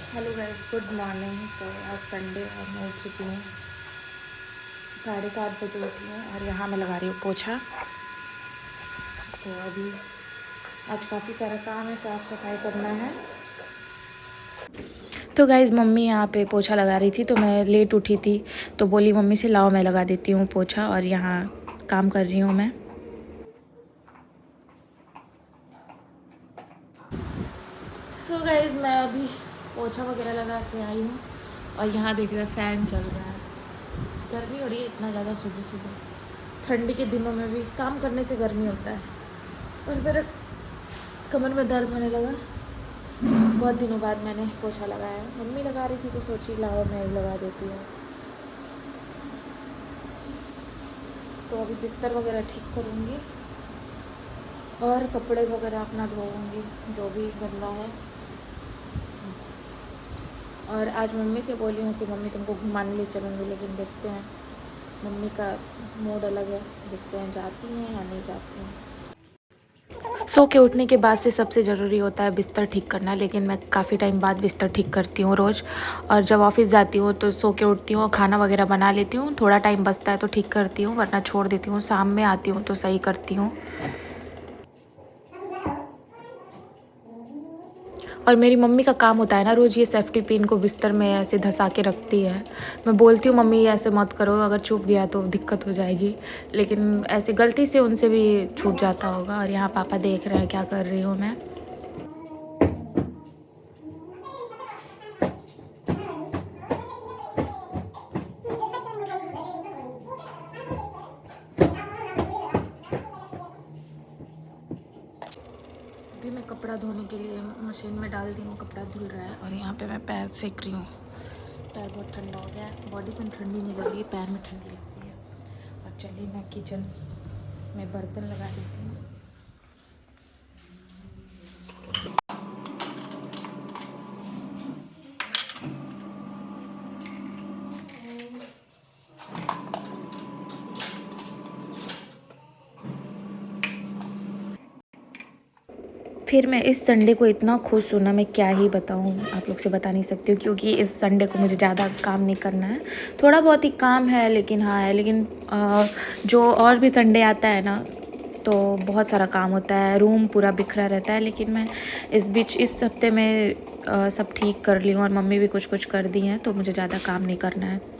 Hello guys, good morning. तो आज Sunday और मैं उठ चुकी हूँ, 7:30 बजे उठी हूँ और यहाँ मैं लगा रही हूँ पोछा। तो अभी आज काफ़ी सारा काम है, साफ़ सफाई करना है। तो गाइस मम्मी यहाँ पे पोछा लगा रही थी, तो मैं लेट उठी थी तो बोली मम्मी से लाओ मैं लगा देती हूँ पोछा, और यहाँ काम कर रही हूँ मैं। सो गाइस मैं अभी पोछा वगैरह लगा के आई हूँ और यहाँ देख रहे फ़ैन चल रहा है। गर्मी हो रही है इतना ज़्यादा सुबह सुबह, ठंडी के दिनों में भी काम करने से गर्मी होता है। और मेरे कमर में दर्द होने लगा, बहुत दिनों बाद मैंने पोछा लगाया। मम्मी लगा रही थी तो सोची लाओ मैं ही लगा देती हूँ। तो अभी बिस्तर वगैरह ठीक करूँगी और कपड़े वगैरह अपना धोऊँगी जो भी गंदा है। और आज मम्मी से बोली हूँ कि मम्मी तुमको घुमाने ले चलूँगी, लेकिन देखते हैं, मम्मी का मूड अलग है, देखते हैं जाती हैं या नहीं जाती हैं। सो के उठने के बाद से सबसे ज़रूरी होता है बिस्तर ठीक करना, लेकिन मैं काफ़ी टाइम बाद बिस्तर ठीक करती हूँ रोज़। और जब ऑफिस जाती हूँ तो सो के उठती हूँ और खाना वगैरह बना लेती हूँ, थोड़ा टाइम बचता है तो ठीक करती हूँ, वरना छोड़ देती हूँ। शाम में आती हूँ तो सही करती हूँ। और मेरी मम्मी का काम होता है ना, रोज़ ये सेफ्टी पिन को बिस्तर में ऐसे धंसा के रखती है। मैं बोलती हूँ मम्मी ऐसे मत करो, अगर छूट गया तो दिक्कत हो जाएगी, लेकिन ऐसे गलती से उनसे भी छूट जाता होगा। और यहाँ पापा देख रहे हैं क्या कर रही हूँ मैं। अभी मैं कपड़ा धोने के लिए मशीन में डाल दी हूँ, कपड़ा धुल रहा है। और यहाँ पे मैं पैर सेक रही हूँ, पैर बहुत ठंडा हो गया है। बॉडी में ठंडी नहीं लग रही है, पैर में ठंडी लग रही है। और चलिए मैं किचन में बर्तन लगा देती हूँ। फिर मैं इस संडे को इतना खुश हूँ ना, मैं क्या ही बताऊँ, आप लोग से बता नहीं सकती हूँ, क्योंकि इस संडे को मुझे ज़्यादा काम नहीं करना है। थोड़ा बहुत ही काम है, लेकिन हाँ है, लेकिन जो और भी संडे आता है ना तो बहुत सारा काम होता है, रूम पूरा बिखरा रहता है। लेकिन मैं इस हफ्ते में सब ठीक कर ली हूँ और मम्मी भी कुछ कुछ कर दी हैं, तो मुझे ज़्यादा काम नहीं करना है।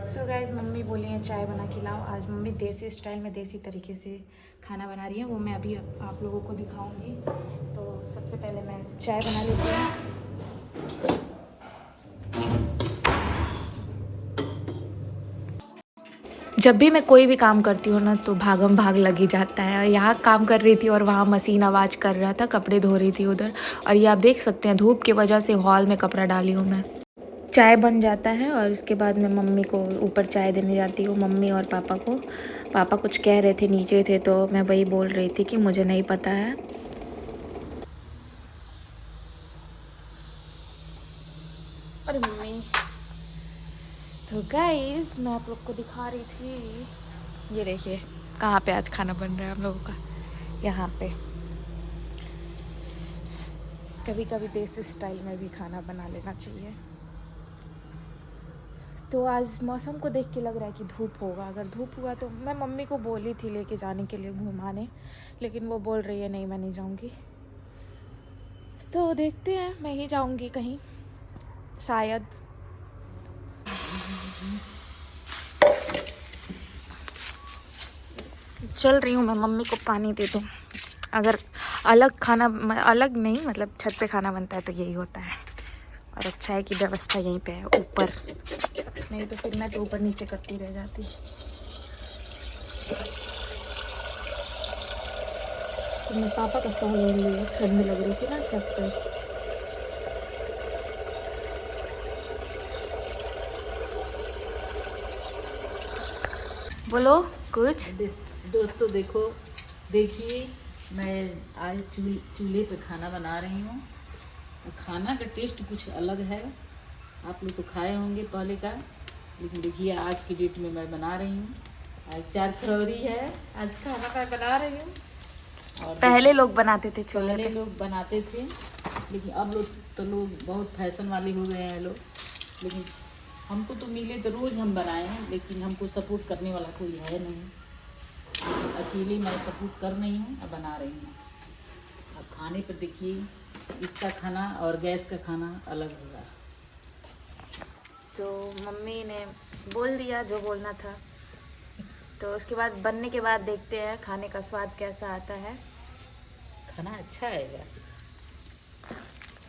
सो गाइज़ मम्मी बोली हैं चाय बना के लाओ। आज मम्मी देसी स्टाइल में, देसी तरीके से खाना बना रही है, वो मैं अभी आप लोगों को दिखाऊंगी। तो सबसे पहले मैं चाय बना लेती हूँ। जब भी मैं कोई भी काम करती हूँ ना तो भागम भाग लगी जाता है। यहाँ काम कर रही थी और वहाँ मशीन आवाज़ कर रहा था, कपड़े धो रही थी उधर। और ये आप देख सकते हैं धूप की वजह से हॉल में कपड़ा डाली हूँ मैं। चाय बन जाता है और उसके बाद मैं मम्मी को ऊपर चाय देने जाती हूँ, मम्मी और पापा को। पापा कुछ कह रहे थे, नीचे थे, तो मैं वही बोल रही थी कि मुझे नहीं पता है। अरे मम्मी, तो गाइस मैं आप लोग को दिखा रही थी, ये देखिए कहाँ पे आज खाना बन रहा है हम लोगों का। यहाँ पे कभी कभी देसी स्टाइल में भी खाना बना लेना चाहिए। तो आज मौसम को देख के लग रहा है कि धूप होगा। अगर धूप हुआ तो मैं मम्मी को बोली थी लेके जाने के लिए घुमाने, लेकिन वो बोल रही है नहीं मैं नहीं जाऊँगी। तो देखते हैं, मैं ही जाऊँगी कहीं शायद। चल रही हूँ मैं, मम्मी को पानी दे दूँ। अगर अलग खाना, अलग नहीं मतलब छत पे खाना बनता है तो यही होता है। और अच्छा है कि व्यवस्था यहीं पे है ऊपर, नहीं तो फिर मैं तो ऊपर नीचे करती रह जाती। तो मैं पापा का सॉल ले लिया, ठंड लग रही थी ना छत पे। बोलो कुछ। दोस्तों देखो, देखिए मैं आज चूल्हे पे खाना बना रही हूँ। खाना का टेस्ट कुछ अलग है, आप लोग तो खाए होंगे पहले का, लेकिन देखिए आज की डेट में मैं बना रही हूँ। आज 4 फरवरी है, आज खाना मैं बना रही हूँ। और पहले लोग बनाते थे चूल्हे पहले पे। लोग बनाते थे, लेकिन अब लोग बहुत फैशन वाले हो गए हैं लोग। लेकिन हमको तो मिले तो रोज़ हम बनाए हैं, लेकिन हमको सपोर्ट करने वाला कोई है नहीं। अकेले मैं सपोर्ट कर रही हूँ और बना रही हूँ। अब खाने पर देखिए, इसका खाना और गैस का खाना अलग होगा। तो मम्मी ने बोल दिया जो बोलना था, तो उसके बाद बनने के बाद देखते हैं खाने का स्वाद कैसा आता है। खाना अच्छा आएगा।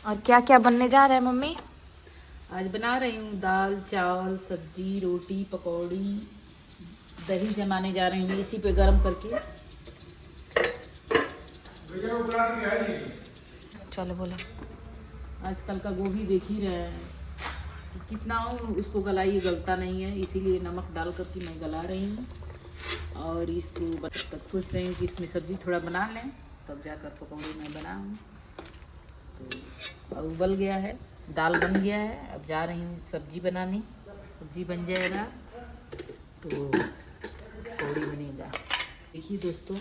और क्या क्या बनने जा रहा है मम्मी? आज बना रही हूँ दाल चावल सब्जी रोटी पकौड़ी, दही जमाने जा रही हूँ इसी पे गरम करके। चलो बोलो। आजकल का गोभी देख ही रहे हैं कि कितना उसको गलाइए, गलता नहीं है, इसीलिए नमक डाल करके मैं गला रही हूँ। और इसको तक सोच रही हूँ कि इसमें सब्ज़ी थोड़ा बना लें, तब जाकर पकौड़े मैं बनाऊँ। तो अब उबल गया है, दाल बन गया है, अब जा रही हूँ सब्ज़ी बनाने। सब्ज़ी बन जाएगा तो पकौड़ी बनेगा। देखिए दोस्तों,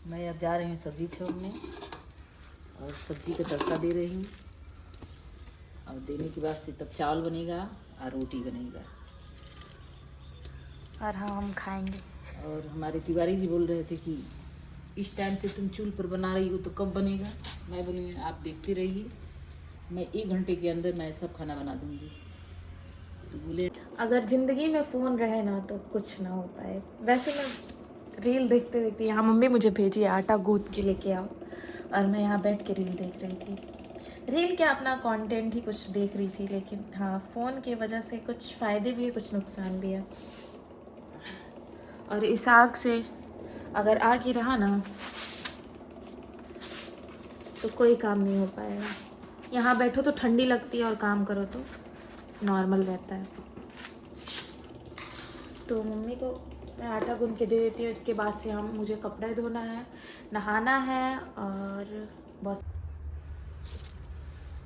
मैं अब जा रही हूँ सब्ज़ी छोड़ने और सब्ज़ी का तड़का दे रही हूँ। और देने के बाद से तब चावल बनेगा और रोटी बनेगा और हम खाएंगे। और हमारे तिवारी जी बोल रहे थे कि इस टाइम से तुम चूल्हे पर बना रही हो तो कब बनेगा। मैं बोली आप देखते रहिए, मैं 1 घंटे के अंदर मैं सब खाना बना दूँगी। तो बोले अगर ज़िंदगी में फ़ोन रहे ना तो कुछ ना हो पाए। वैसे मैं रील देखते देखते, यहाँ मम्मी मुझे भेजी आटा गूँथ के लेके आओ, और मैं यहाँ बैठ के रील देख रही थी। रील क्या, अपना कंटेंट ही कुछ देख रही थी, लेकिन हाँ फ़ोन की वजह से कुछ फ़ायदे भी है कुछ नुकसान भी है। और इस आग से अगर आग ही रहा ना तो कोई काम नहीं हो पाएगा। यहाँ बैठो तो ठंडी लगती है और काम करो तो नॉर्मल रहता है। तो मम्मी को मैं आटा गूंथ के दे देती हूँ। इसके बाद से मुझे कपड़े धोना है, नहाना है और बस।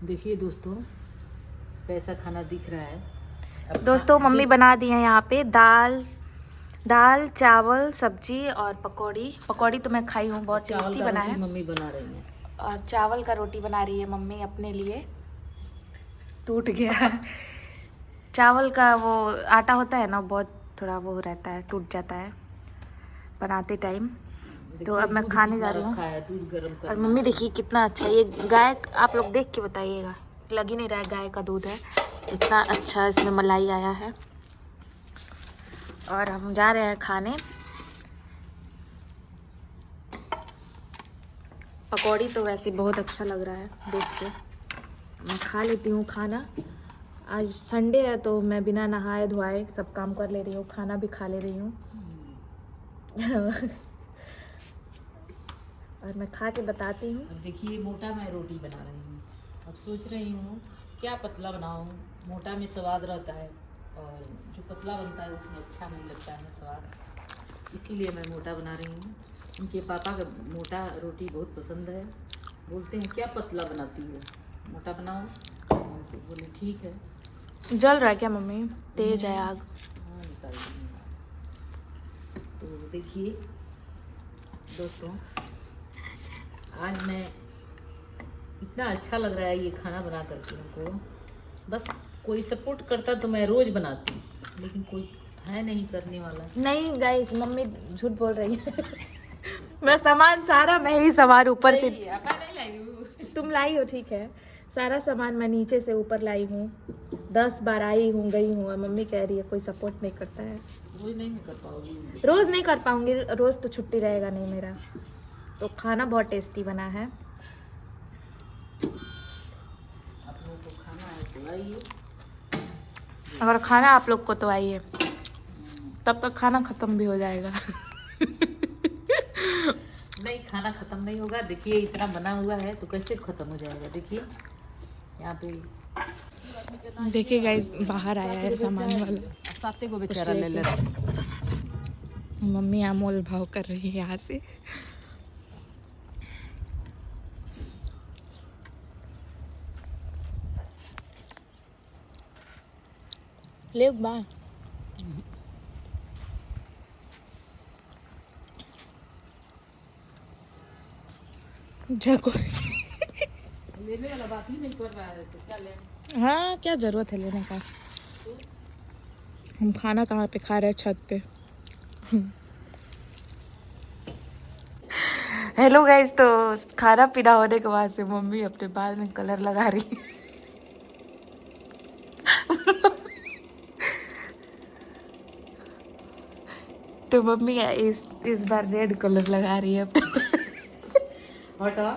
देखिए दोस्तों कैसा खाना दिख रहा है। दोस्तों मम्मी बना दी है यहाँ पे दाल चावल सब्जी और पकौड़ी तो मैं खाई हूँ, बहुत टेस्टी बना है। मम्मी बना रही है और चावल का रोटी बना रही है मम्मी अपने लिए। टूट गया चावल का वो आटा होता है ना, बहुत थोड़ा वो रहता है, टूट जाता है बनाते टाइम। तो अब मैं खाने जा रही हूँ। और मम्मी देखिए कितना अच्छा, ये गाय, आप लोग देख के बताइएगा, लग ही नहीं रहा है गाय का दूध है, इतना अच्छा इसमें मलाई आया है। और हम जा रहे हैं खाने। पकौड़ी तो वैसे बहुत अच्छा लग रहा है देख के, मैं खा लेती हूँ खाना। आज संडे है तो मैं बिना नहाए धोए सब काम कर ले रही हूँ, खाना भी खा ले रही हूँ और मैं खा के बताती हूँ। अब देखिए मोटा मैं रोटी बना रही हूँ। अब सोच रही हूँ क्या पतला बनाऊँ, मोटा में स्वाद रहता है और जो पतला बनता है उसमें अच्छा नहीं लगता है स्वाद, इसीलिए मैं मोटा बना रही हूँ। उनके पापा का मोटा रोटी बहुत पसंद है, बोलते हैं क्या पतला बनाती हो, मोटा बनाओ। तो बोले ठीक है। जल रहा है क्या मम्मी? तेज है आग। हाँ निकाल दूँगी। तो देखिए दोस्तों, आज मैं इतना अच्छा लग रहा है ये खाना बना करके हमको। बस कोई सपोर्ट करता तो मैं रोज़ बनाती, लेकिन कोई है नहीं करने वाला। नहीं गाइस, मम्मी झूठ बोल रही है मैं सामान सारा मैं ही सवार ऊपर से। नहीं लाई हूँ। तुम लाई हो ठीक है, सारा सामान मैं नीचे से ऊपर लाई हूँ, 10 बार आई हूँ गई हूँ, और मम्मी कह रही है कोई सपोर्ट नहीं करता है। रोज़ नहीं कर पाओगी? रोज़ नहीं कर पाऊँगी, रोज़ तो छुट्टी रहेगा नहीं मेरा। तो खाना बहुत टेस्टी बना है। आप लोगों को खाना है तो आइए। अगर खाना आप लोग को तो आइए, तब तक खाना ख़त्म भी हो जाएगा नहीं खाना ख़त्म नहीं होगा। देखिए इतना बना हुआ है तो कैसे ख़त्म हो जाएगा। देखिए यहाँ पे देखिए गाइस, बाहर आया है सामान वाला, साते को बेचारा ले ले रहा। मम्मी यहाँ मोल भाव कर रही है यहाँ से। ले एक बार देखो। लेने वाला बात ही नहीं कर रहा है तो क्या लें। हाँ क्या जरूरत है लेने का। हम खाना कहाँ पे खा रहे हैं? छत पे। हेलो गाइस, तो खाना पीना होने के बाद से मम्मी अपने बाल में कलर लगा रही है। तो मम्मी इस बार रेड कलर लगा रही है। हटा